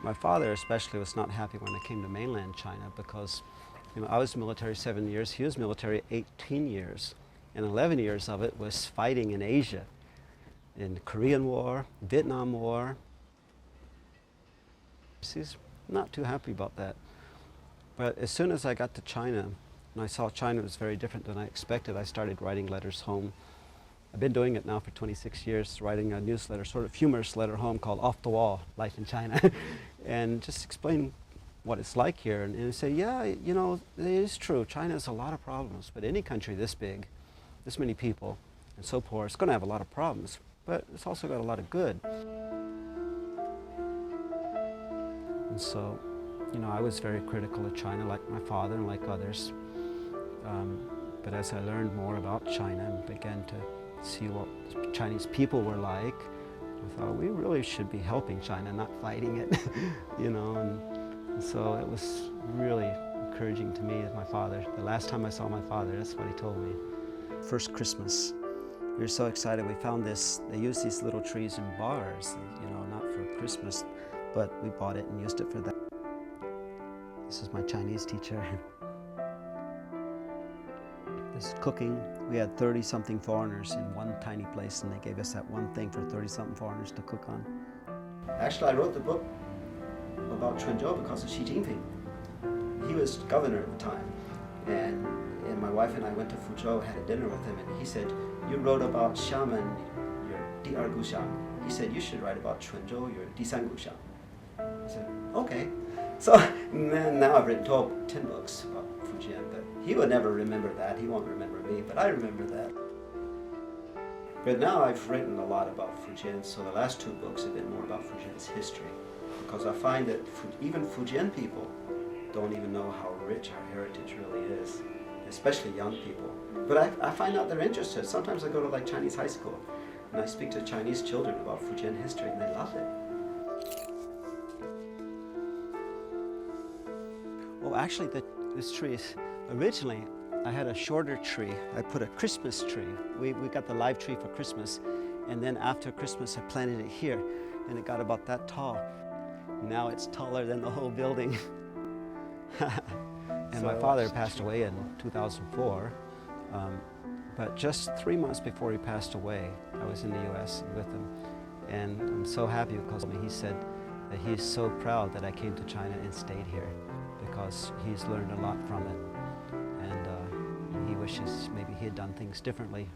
My father especially was not happy when I came to mainland China because, I was military 7 years, he was military 18 years, and 11 years of it was fighting in Asia, in the Korean War, Vietnam War. He's not too happy about that. But as soon as I got to China, and I saw China was very different than I expected, I started writing letters home. I've been doing it now for 26 years, writing a newsletter, sort of humorous letter home called Off the Wall, Life in China, and just explain what it's like here. And say, yeah, it is true. China has a lot of problems, but any country this big, this many people, and so poor, it's going to have a lot of problems, but it's also got a lot of good. And so, I was very critical of China, like my father and like others. But as I learned more about China and began to see what Chinese people were like, I thought we really should be helping China, not fighting it, and so it was really encouraging to me as my father. The last time I saw my father, that's what he told me. First Christmas, we were so excited. We found this, they use these little trees in bars, not for Christmas, but we bought it and used it for that. This is my Chinese teacher. This is cooking. We had 30-something foreigners in one tiny place, and they gave us that one thing for 30-something foreigners to cook on. Actually, I wrote the book about Quanzhou because of Xi Jinping. He was governor at the time, and my wife and I went to Fuzhou, had a dinner with him, and he said, "You wrote about Xiamen, your 第二故乡." He said, "You should write about Quanzhou, your 第三故乡." I said, "Okay." So now I've written 10 books about Fujian, but he would never remember that. He won't remember me, but I remember that. But now I've written a lot about Fujian, so the last 2 books have been more about Fujian's history, because I find that even Fujian people don't even know how rich our heritage really is, especially young people. But I find out they're interested. Sometimes I go to Chinese high school, and I speak to Chinese children about Fujian history, and they love it. Well, actually, this tree is, originally, I had a shorter tree. I put a Christmas tree. We got the live tree for Christmas, and then after Christmas, I planted it here, and it got about that tall. Now it's taller than the whole building. And my father passed away in 2004, but just 3 months before he passed away, I was in the U.S. with him, and I'm so happy because he said that he's so proud that I came to China and stayed here, because he's learned a lot from it, and he wishes maybe he had done things differently.